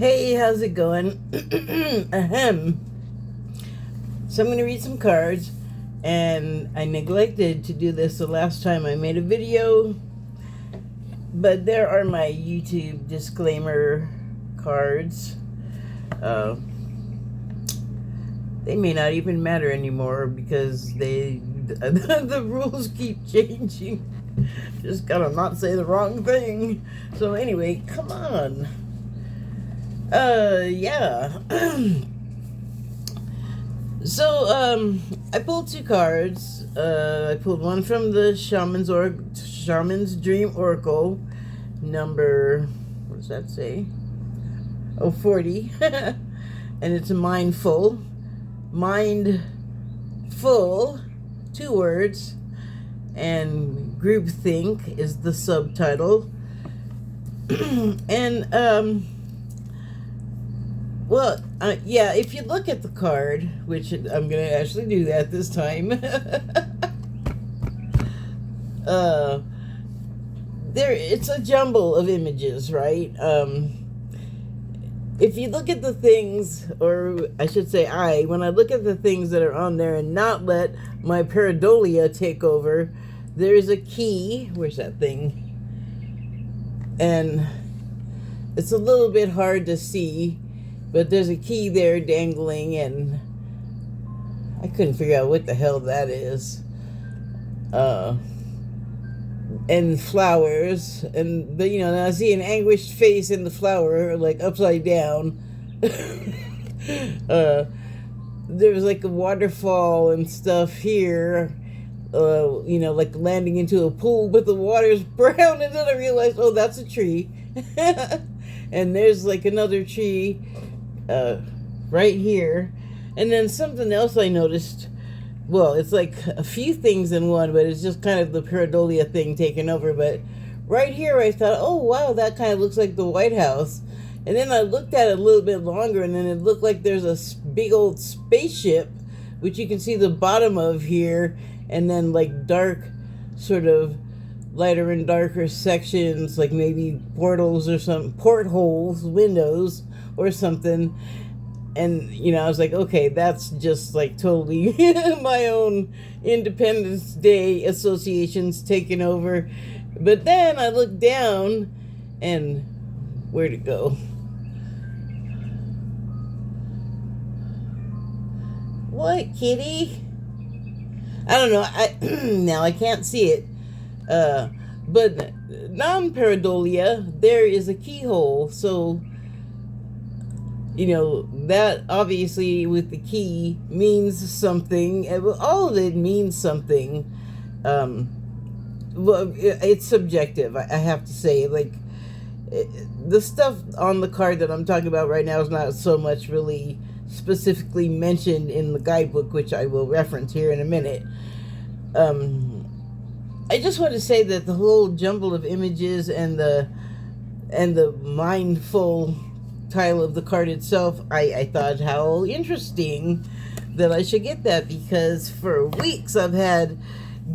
Hey, how's it going? Ahem. So I'm going to read some cards, and I neglected to do this the last time I made a video, but there are my YouTube disclaimer cards. They may not even matter anymore because the rules keep changing. Just gotta not say the wrong thing. So anyway, come on. Yeah. So, I pulled two cards. I pulled one from the Shaman's Dream Oracle, number, what does that say? Oh, 40. And it's a mindful, 2 words, and groupthink is the subtitle. And, well, yeah, if you look at the card, which I'm going to actually do that this time, it's a jumble of images, right? If you look at the things, or I should say when I look at the things that are on there and not let my pareidolia take over, there's a key. Where's that thing? And it's a little bit hard to see, but there's a key there dangling, and I couldn't figure out what the hell that is. And flowers, and now I see an anguished face in the flower, like upside down. There's like a waterfall and stuff here, like landing into a pool, but the water's brown, and then I realized, oh, that's a tree. And there's like another tree right here, and then something else I noticed. Well, it's like a few things in one, but it's just kind of the pareidolia thing taking over. But right here I thought, oh wow, that kind of looks like the White House. And then I looked at it a little bit longer, and then it looked like there's a big old spaceship, which you can see the bottom of here, and then like dark, sort of lighter and darker sections, like maybe portals or some portholes, windows or something. And I was like, okay, that's just like totally my own Independence Day associations taking over. But then I looked down, and where'd it go? What, kitty? I don't know. Now I can't see it. But non-pareidolia, there is a keyhole. So, that obviously with the key means something. All of it means something. Well, it's subjective, I have to say. Like, the stuff on the card that I'm talking about right now is not so much really specifically mentioned in the guidebook, which I will reference here in a minute. I just want to say that the whole jumble of images and the mindful title of the card itself, I thought how interesting that I should get that, because for weeks I've had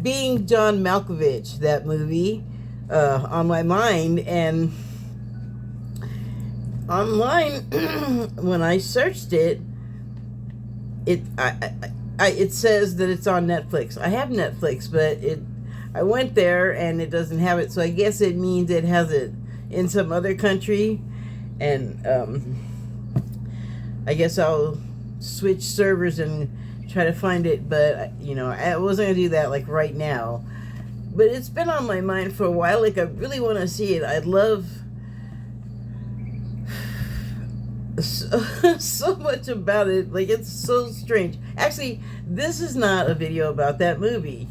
Being John Malkovich, that movie, on my mind. And online, when I searched it, it says that it's on Netflix. I have Netflix, but I went there and it doesn't have it, so I guess it means it has it in some other country. And I guess I'll switch servers and try to find it, but I wasn't gonna do that like right now. But it's been on my mind for a while. Like, I really want to see it. I love so much about it. Like, it's so strange. Actually, this is not a video about that movie,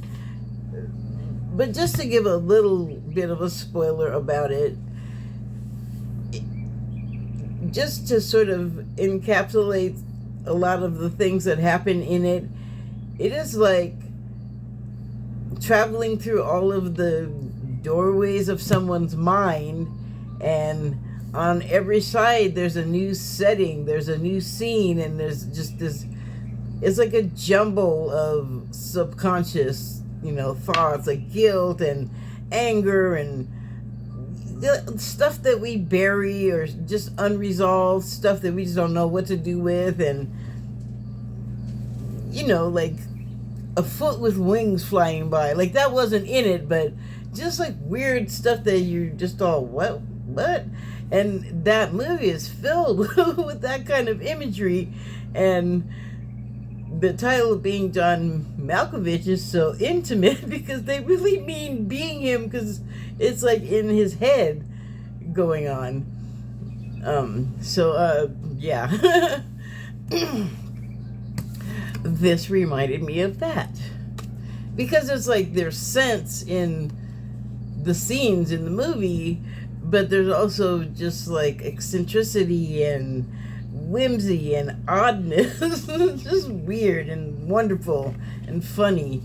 but just to give a little bit of a spoiler about it, just to sort of encapsulate a lot of the things that happen in it. It is like traveling through all of the doorways of someone's mind, and on every side there's a new setting, there's a new scene, and there's just this, it's like a jumble of subconscious, thoughts, like guilt and anger and stuff that we bury or just unresolved stuff that we just don't know what to do with, and like a foot with wings flying by. Like, that wasn't in it, but just like weird stuff that you're just all, what? And that movie is filled with that kind of imagery. And the title of being John Malkovich is so intimate because they really mean being him, because it's like in his head going on. Yeah. This reminded me of that, because it's like there's sense in the scenes in the movie, but there's also just like eccentricity and whimsy and oddness. Just weird and wonderful and funny,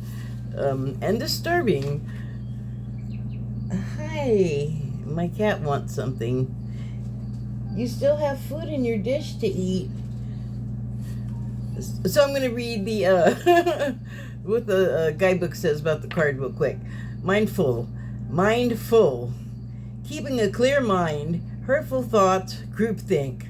and disturbing. Hi, my cat wants something. You still have food in your dish to eat. So I'm going to read the what the guidebook says about the card real quick. Mindful. Keeping a clear mind, hurtful thoughts, groupthink.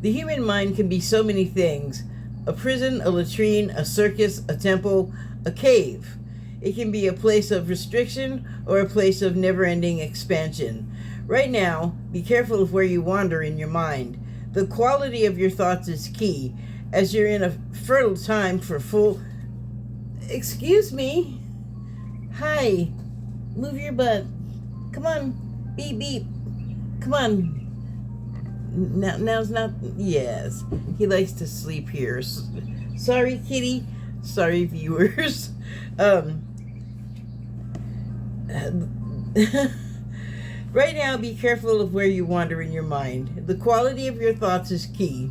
The human mind can be so many things. A prison, a latrine, a circus, a temple, a cave. It can be a place of restriction or a place of never-ending expansion. Right now, be careful of where you wander in your mind. The quality of your thoughts is key, as you're in a fertile time for full... Excuse me? Hi. Move your butt. Come on. Beep, beep. Come on. Now's not... Yes. He likes to sleep here. Sorry, kitty. Sorry, viewers. Right now, be careful of where you wander in your mind. The quality of your thoughts is key,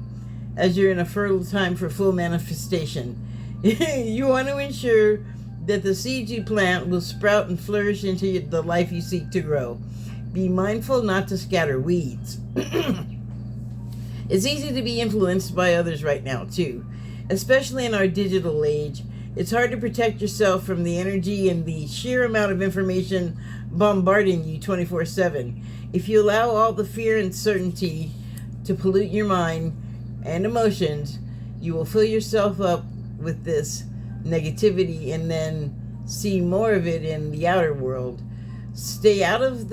as you're in a fertile time for full manifestation. You want to ensure that the seeds you plant will sprout and flourish into the life you seek to grow. Be mindful not to scatter weeds. It's easy to be influenced by others right now, too. Especially in our digital age, it's hard to protect yourself from the energy and the sheer amount of information bombarding you 24/7. If you allow all the fear and certainty to pollute your mind and emotions, you will fill yourself up with this negativity and then see more of it in the outer world. Stay out of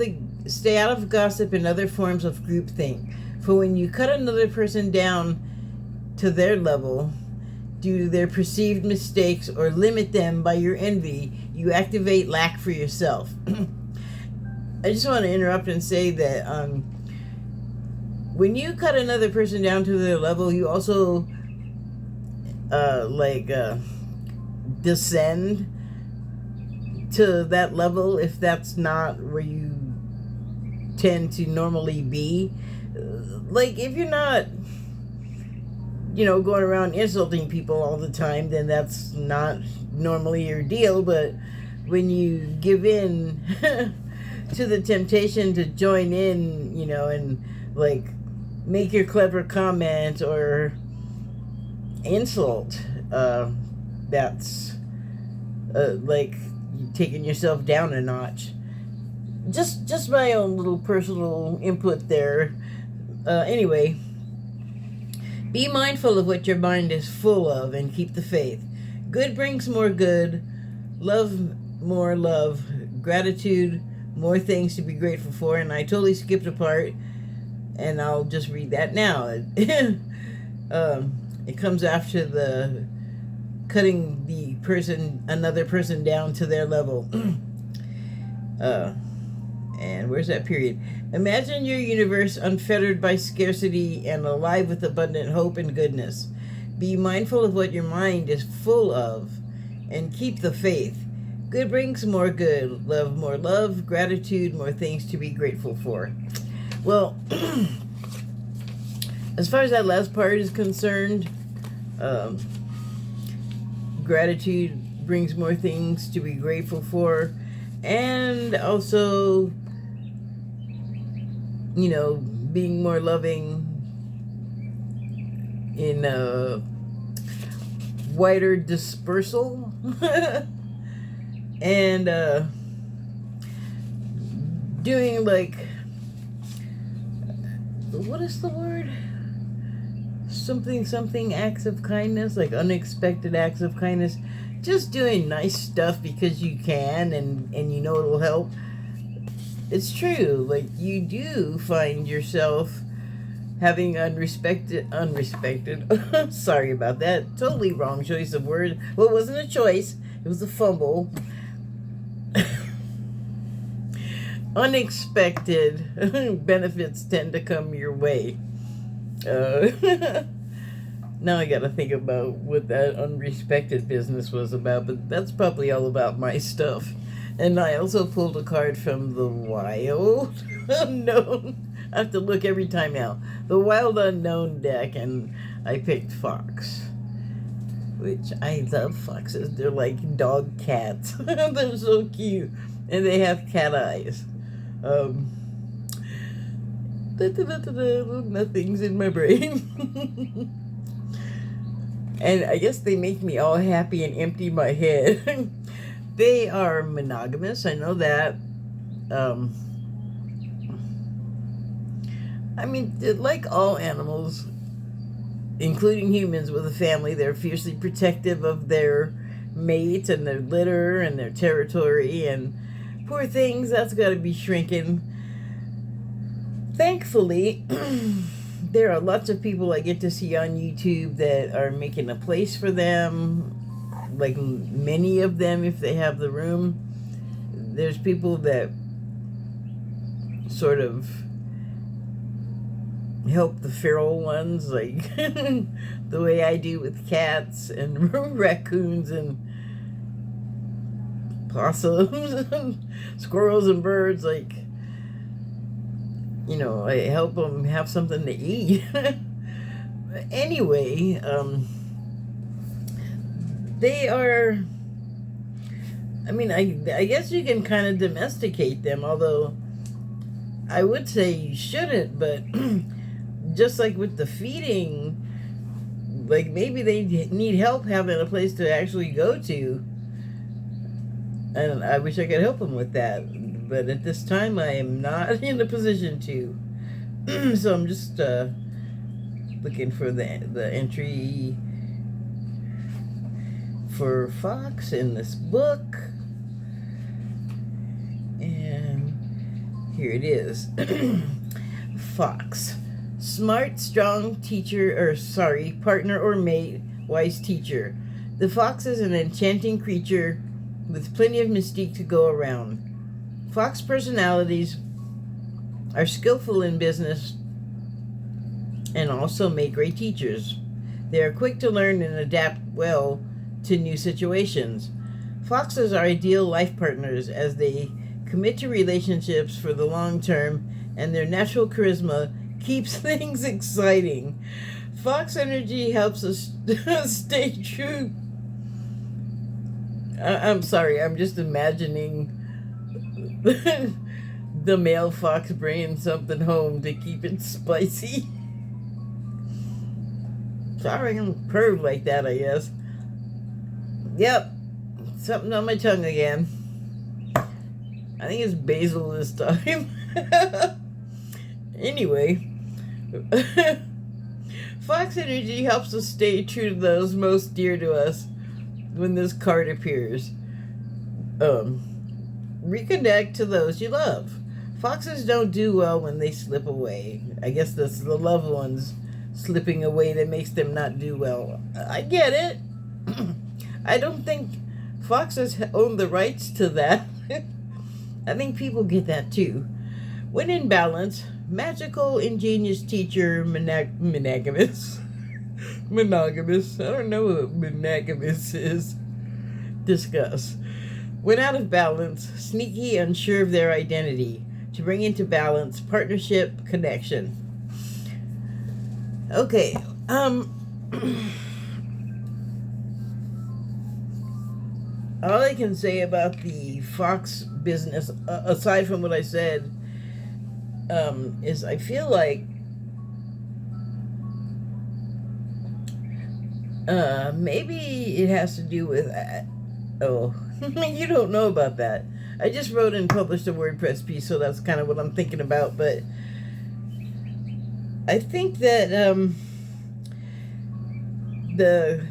gossip and other forms of groupthink. For when you cut another person down to their level due to their perceived mistakes or limit them by your envy, you activate lack for yourself. I just want to interrupt and say that when you cut another person down to their level, you also descend to that level if that's not where you tend to normally be. Like, if you're not, going around insulting people all the time, then that's not normally your deal. But when you give in to the temptation to join in, and like make your clever comment or insult, that's like taking yourself down a notch. Just my own little personal input there. Anyway, be mindful of what your mind is full of and keep the faith. Good brings more good. Love more love. Gratitude, more things to be grateful for. And I totally skipped a part, and I'll just read that now. It comes after the cutting another person down to their level. And where's that period? Imagine your universe unfettered by scarcity and alive with abundant hope and goodness. Be mindful of what your mind is full of and keep the faith. Good brings more good. Love more love. Gratitude, more things to be grateful for. Well, as far as that last part is concerned, gratitude brings more things to be grateful for. And also, being more loving in a wider dispersal. And doing like what is the word? Something acts of kindness, like unexpected acts of kindness. Just doing nice stuff because you can and you know it'll help. It's true. Like, you do find yourself having unrespected sorry about that, totally wrong choice of words. Well, it wasn't a choice, it was a fumble. Unexpected benefits tend to come your way. Now I gotta think about what that unrespected business was about, but that's probably all about my stuff. And I also pulled a card from the Wild Unknown. I have to look every time now. The Wild Unknown deck, and I picked Fox. Which, I love foxes. They're like dog cats. They're so cute. And they have cat eyes. Nothing's in my brain. And I guess they make me all happy and empty my head. They are monogamous, I know that. I mean, like all animals, including humans with a family, they're fiercely protective of their mate and their litter and their territory, and poor things, that's got to be shrinking. Thankfully, there are lots of people I get to see on YouTube that are making a place for them, like many of them if they have the room. There's people that sort of help the feral ones, like the way I do with cats and raccoons and possums and squirrels and birds. Like, you know, I help them have something to eat. Anyway, they are, I mean, I guess you can kind of domesticate them, although I would say you shouldn't, but just like with the feeding, like maybe they need help having a place to actually go to. And I wish I could help them with that. But at this time, I am not in a position to. So I'm just looking for the entry for Fox in this book. And here it is. Fox. Smart, strong partner or mate, wise teacher. The fox is an enchanting creature with plenty of mystique to go around. Fox personalities are skillful in business and also make great teachers. They are quick to learn and adapt well to new situations. Foxes are ideal life partners as they commit to relationships for the long term, and their natural charisma keeps things exciting. Fox energy helps us stay true. I'm sorry, I'm just imagining the male fox bringing something home to keep it spicy. Sorry, I'm curved like that, I guess. Yep, something on my tongue again. I think it's basil this time. Anyway, Fox energy helps us stay true to those most dear to us when this card appears. Reconnect to those you love. Foxes don't do well when they slip away. I guess that's the loved ones slipping away that makes them not do well. I get it. I don't think foxes own the rights to that. I think people get that too. When in balance, magical, ingenious teacher, monogamous. Monogamous. I don't know what monogamous is. Discuss. When out of balance, sneaky, unsure of their identity. To bring into balance, partnership, connection. Okay. All I can say about the fox business, aside from what I said, is I feel like maybe it has to do with you don't know about that. I just wrote and published a WordPress piece, so that's kind of what I'm thinking about. But I think that the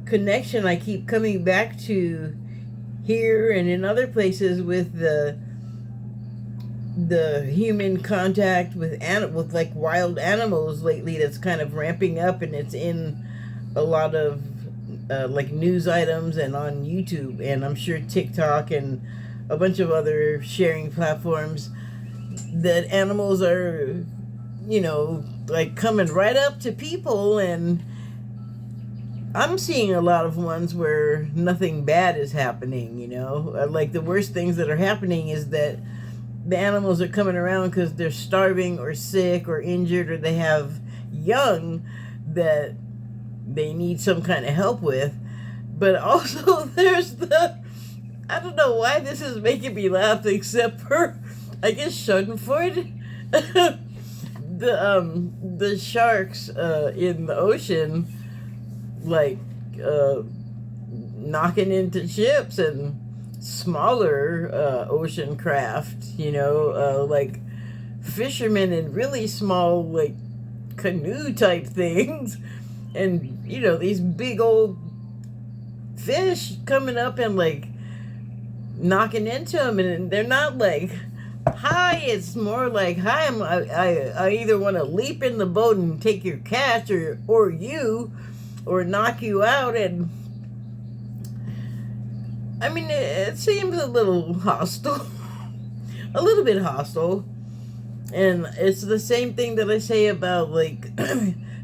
connection I keep coming back to here and in other places with the human contact with like wild animals lately, that's kind of ramping up, and it's in a lot of like news items and on YouTube, and I'm sure TikTok and a bunch of other sharing platforms, that animals are, like coming right up to people. And I'm seeing a lot of ones where nothing bad is happening, like the worst things that are happening is that the animals are coming around because they're starving or sick or injured, or they have young that they need some kind of help with. But also there's I don't know why this is making me laugh, except for, I guess, Schadenfreude. The sharks in the ocean, like knocking into ships and smaller ocean craft, like fishermen in really small, like canoe type things, and these big old fish coming up and like knocking into them, and they're not like hi, it's more like hi, I either want to leap in the boat and take your catch, or knock you out. And I mean, it seems a little hostile, a little bit hostile. And it's the same thing that I say about like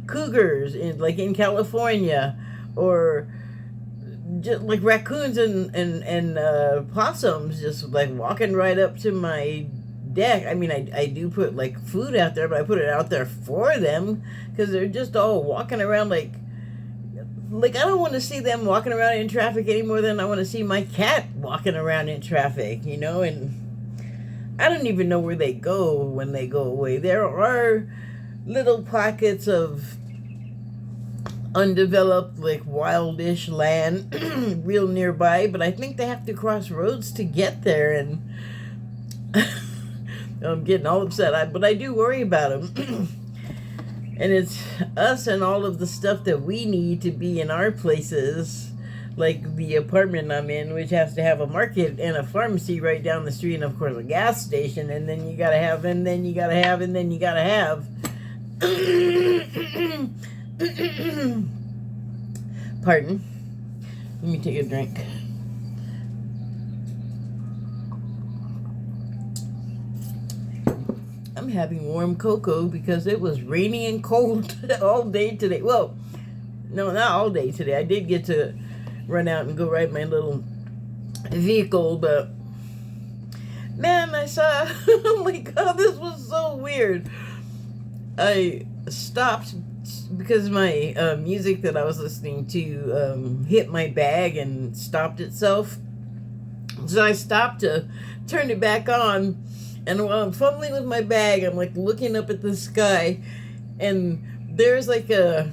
cougars in California, or just like raccoons and possums just like walking right up to my deck. I mean, I do put like food out there, but I put it out there for them because they're just all walking around like I don't want to see them walking around in traffic any more than I want to see my cat walking around in traffic, and I don't even know where they go when they go away. There are little pockets of undeveloped, like wildish land real nearby, but I think they have to cross roads to get there, and I'm getting all upset. But I do worry about them. And it's us and all of the stuff that we need to be in our places, like the apartment I'm in, which has to have a market and a pharmacy right down the street, and of course a gas station, and then you gotta have, and then you gotta have, and then you gotta have. Pardon. Let me take a drink. I'm having warm cocoa because it was rainy and cold all day today. Well, no, not all day today. I did get to run out and go ride my little vehicle, but man, I saw, oh my God, this was so weird. I stopped because my music that I was listening to hit my bag and stopped itself. So I stopped to turn it back on, and while I'm fumbling with my bag, I'm like looking up at the sky, and there's like there's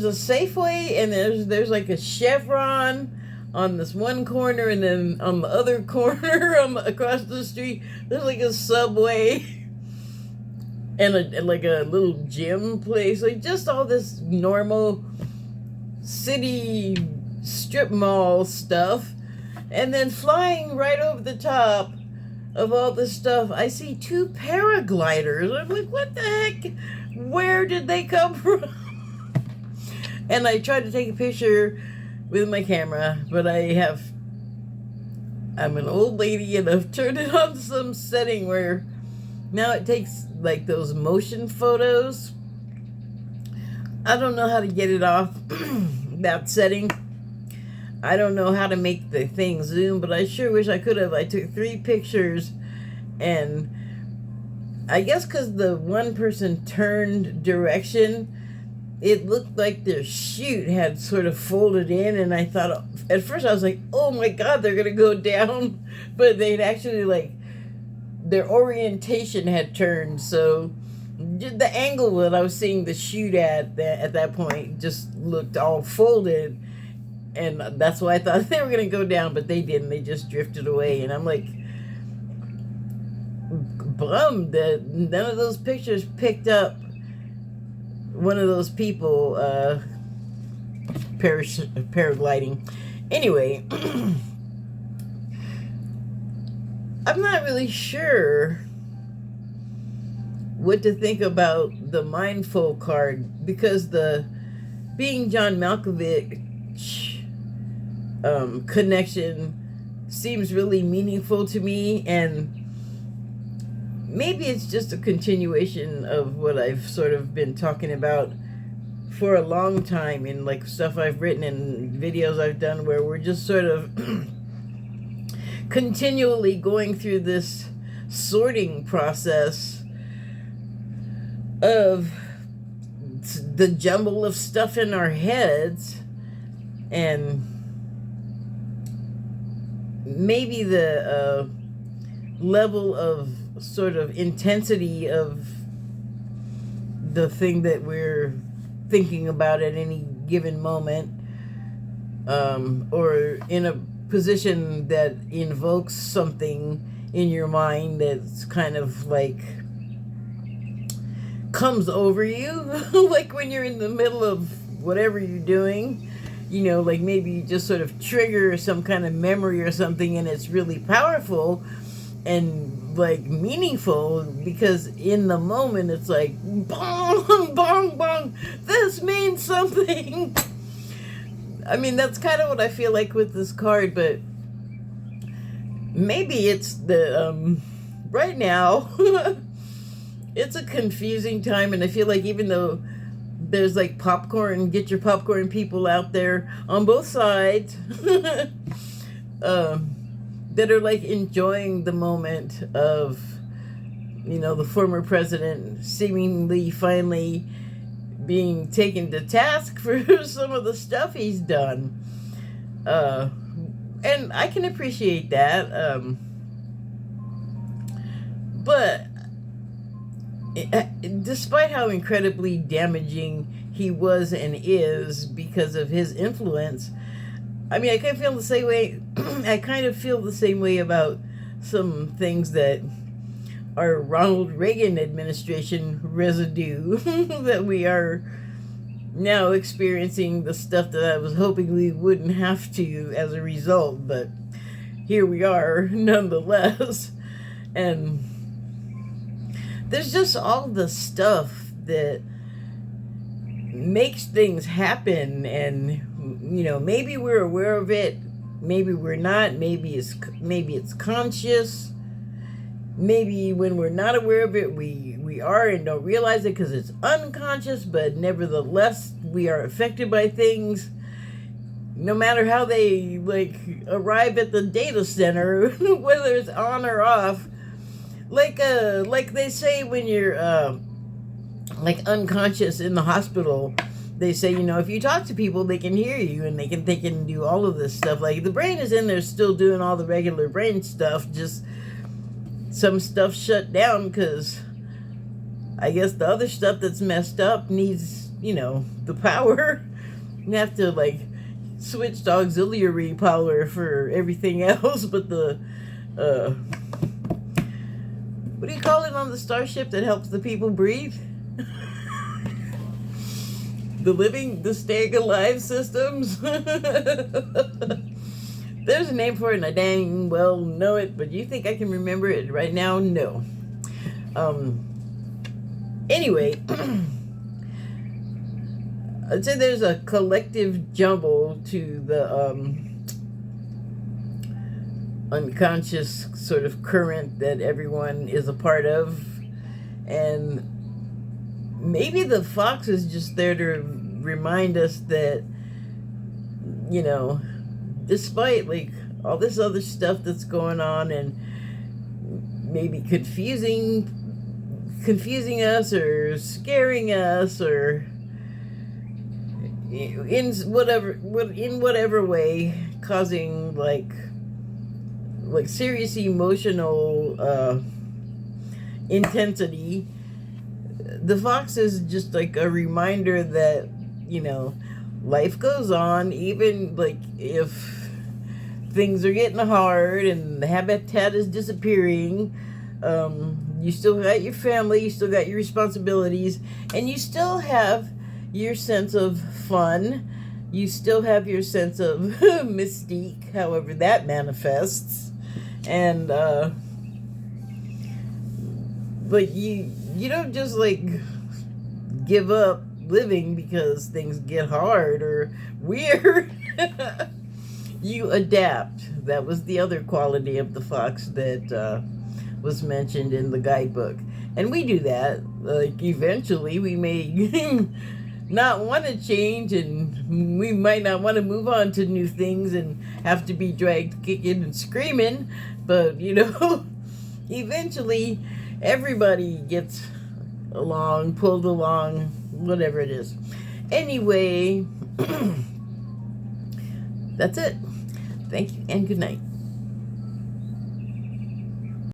a Safeway, and there's like a Chevron on this one corner, and then on the other corner across the street there's like a Subway and like a little gym place, like just all this normal city strip mall stuff. And then flying right over the top of all this stuff, I see two paragliders. I'm like, what the heck? Where did they come from? And I tried to take a picture with my camera, but I'm an old lady, and I've turned it on some setting where now it takes like those motion photos. I don't know how to get it off that setting. I don't know how to make the thing zoom, but I sure wish I could have. I took 3 pictures, and I guess because the one person turned direction, it looked like their chute had sort of folded in, and I thought, at first I was like, oh my God, they're going to go down, but they'd actually like, their orientation had turned, so the angle that I was seeing the chute at that point just looked all folded. And that's why I thought they were going to go down, but they didn't. They just drifted away. And I'm like bummed that none of those pictures picked up one of those people paragliding. Anyway, I'm not really sure what to think about the mindful card, because the being John Malkovich connection seems really meaningful to me, and maybe it's just a continuation of what I've sort of been talking about for a long time in like stuff I've written and videos I've done, where we're just sort of continually going through this sorting process of the jumble of stuff in our heads, and maybe the level of sort of intensity of the thing that we're thinking about at any given moment, or in a position that invokes something in your mind that's kind of like comes over you like when you're in the middle of whatever you're doing, you know, like maybe you just sort of trigger some kind of memory or something, and it's really powerful and like meaningful, because in the moment it's like bong bong bong, this means something. I mean, that's kind of what I feel like with this card, but maybe it's the right now it's a confusing time, and I feel like even though there's like popcorn, get your popcorn people out there on both sides that are like enjoying the moment of, you know, the former president seemingly finally being taken to task for some of the stuff he's done. And I can appreciate that. But despite how incredibly damaging he was and is because of his influence, I mean, I kind of feel the same way. I kind of feel the same way about some things that are Ronald Reagan administration residue that we are now experiencing, the stuff that I was hoping we wouldn't have to as a result, but here we are nonetheless. And there's just all the stuff that makes things happen, and you know, maybe we're aware of it, maybe we're not, maybe it's conscious, maybe when we're not aware of it we are and don't realize it because it's unconscious, but nevertheless we are affected by things no matter how they like arrive at the data center whether it's on or off. Like they say when you're like unconscious in the hospital, they say, you know, if you talk to people, they can hear you and they can do all of this stuff. Like the brain is in there still doing all the regular brain stuff, just some stuff shut down because I guess the other stuff that's messed up needs, you know, the power. You have to like switch to auxiliary power for everything else, but the what do you call it on the starship that helps the people breathe? The staying alive systems. There's a name for it and I dang well know it, but you think I can remember it right now? No. Anyway, I'd say there's a collective jumble to the unconscious sort of current that everyone is a part of, and maybe the fox is just there to remind us that, you know, despite like all this other stuff that's going on and maybe confusing us or scaring us or in whatever way causing like serious emotional intensity, the fox is just like a reminder that, you know, life goes on, even like if things are getting hard and the habitat is disappearing. You still got your family, you still got your responsibilities, and you still have your sense of fun. You still have your sense of mystique, however that manifests. And but you don't just like give up living because things get hard or weird. You adapt. That was the other quality of the fox that was mentioned in the guidebook. And we do that. Like, eventually we may not want to change, and we might not want to move on to new things and have to be dragged kicking and screaming. But, you know, eventually everybody gets along, pulled along, whatever it is. Anyway, that's it. Thank you and good night.